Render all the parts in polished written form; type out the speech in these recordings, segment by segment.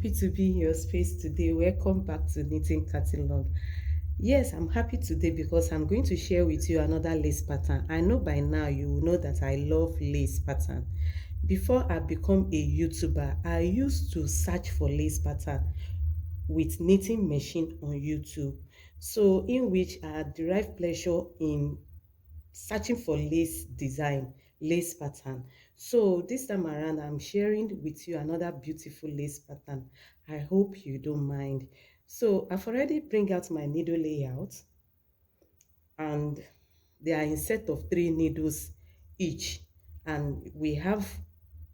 happy to be in your space today. Welcome back to Knitting Catalog. Yes, I'm happy today because I'm going to share with you another lace pattern. I know by now you will know that I love lace pattern. Before I become a YouTuber, I used to search for lace pattern with knitting machine on YouTube. So in which I derive pleasure in searching for lace design, lace pattern. So this time around, I'm sharing with you another beautiful lace pattern. I hope you don't mind. So I've already bring out my needle layout, and they are in set of 3 needles each, and we have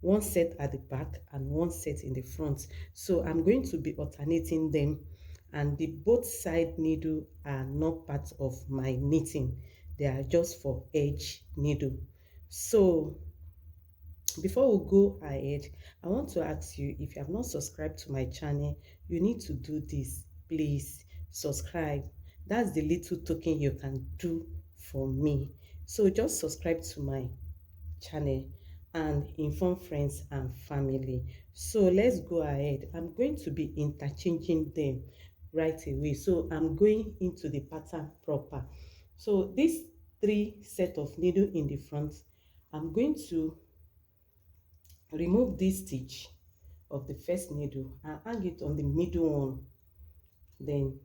one set at the back and one set in the front. So I'm going to be alternating them, and the both side needle are not part of my knitting. They are just for edge needle. So before we go ahead, I want to ask you, if you have not subscribed to my channel, you need to do this. Please subscribe. That's the little token you can do for me. So just subscribe to my channel and inform friends and family. So let's go ahead. I'm going to be interchanging them right away. So I'm going into the pattern proper. So this 3 set of needle in the front, I'm going to remove this stitch of the first needle and hang it on the middle one. Then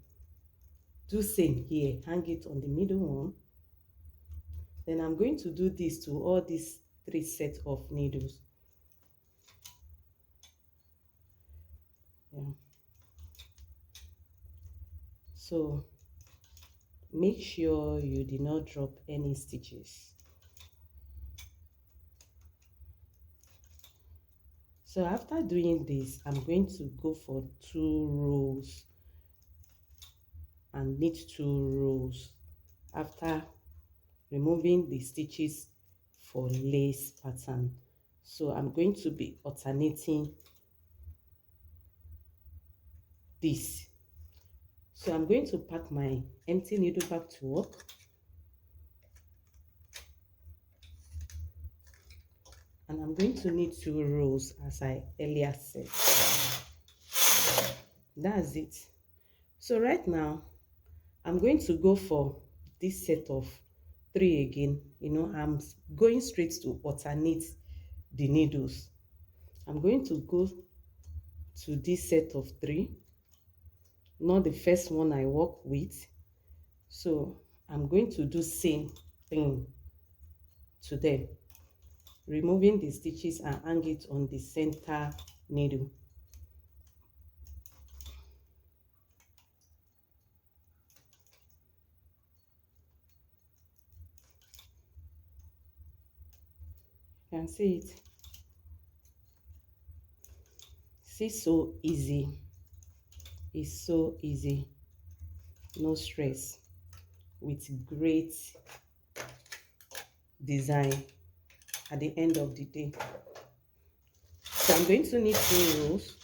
do same here, hang it on the middle one. Then I'm going to do this to all these 3 sets of needles. Yeah. So make sure you did not drop any stitches. So after doing this, I'm going to go for 2 rows and knit 2 rows after removing the stitches for lace pattern. So I'm going to be alternating this. So I'm going to pack my empty needle back to work, and I'm going to knit 2 rows as I earlier said. That's it. So right now I'm going to go for this set of 3 again. I'm going straight to alternate the needles. I'm going to go to this set of 3, not the first one I work with. So I'm going to do same thing to them, removing the stitches and hang it on the center needle. You can see it. See, so easy. It's so easy, no stress, with great design at the end of the day. So I'm going to knit 2 rows.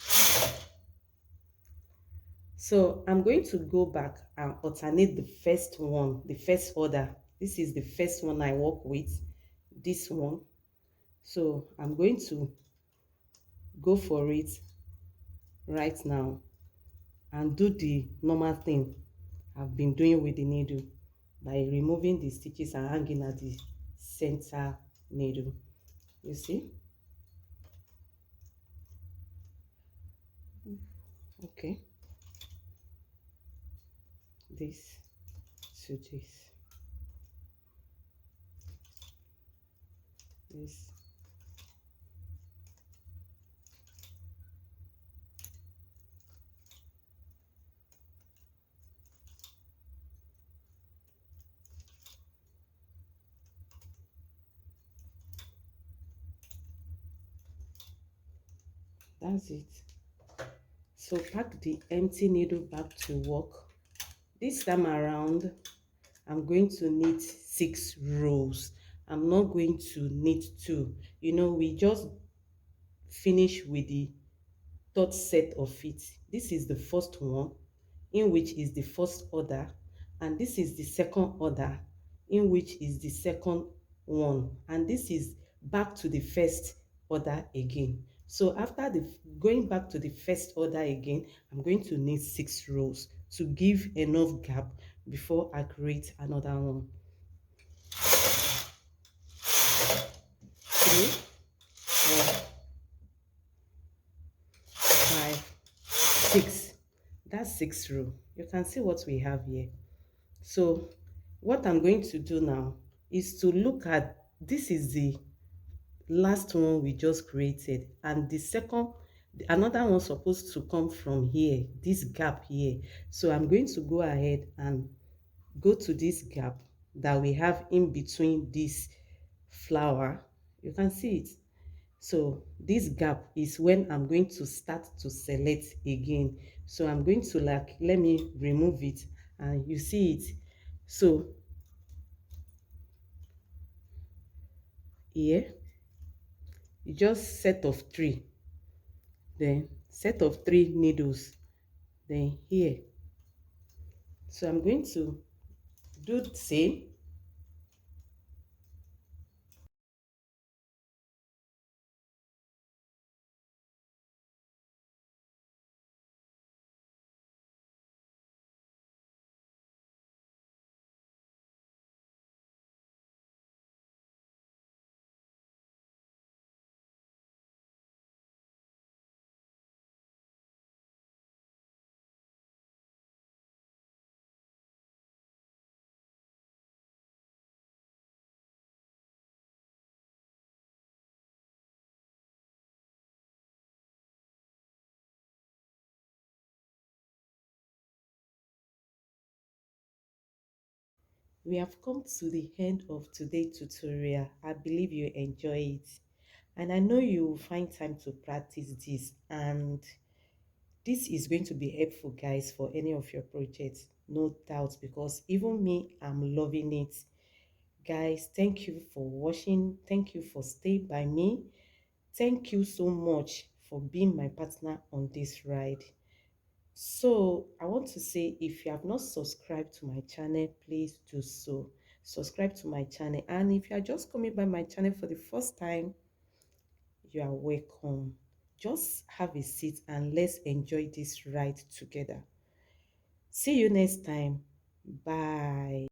So I'm going to go back and alternate the first one, the first order. This is the first one I work with, this one. So I'm going to go for it right now and do the normal thing I've been doing with the needle by removing the stitches and hanging at the center needle. You see? Okay. This to this. This. That's it. So pack the empty needle back to work. This time around, I'm going to knit 6 rows. I'm not going to knit 2. We just finish with the 3rd set of it. This is the first one, in which is the first order, and this is the second order, in which is the second one, and this is back to the first order again. So after the going back to the first order again, I'm going to need 6 rows to give enough gap before I create another one. 3, 4, 5, 6. That's 6 row. You can see what we have here. So what I'm going to do now is to look at, this is the last one we just created, and the second, another one supposed to come from here, this gap here. So I'm going to go ahead and go to this gap that we have in between this flower. You can see it. So this gap is when I'm going to start to select again. So I'm going to, like, let me remove it and you see it. So here you just set of 3, then set of 3 needles, then here. So I'm going to do the same. We have come to the end of today's tutorial. I believe you enjoy it, and I know you will find time to practice this, and this is going to be helpful, guys, for any of your projects, no doubt, because even me, I'm loving it. Guys, thank you for watching. Thank you for staying by me. Thank you so much for being my partner on this ride. So I want to say, if you have not subscribed to my channel, please do so. Subscribe to my channel. And if you are just coming by my channel for the first time, you are welcome. Just have a seat and let's enjoy this ride together. See you next time. Bye.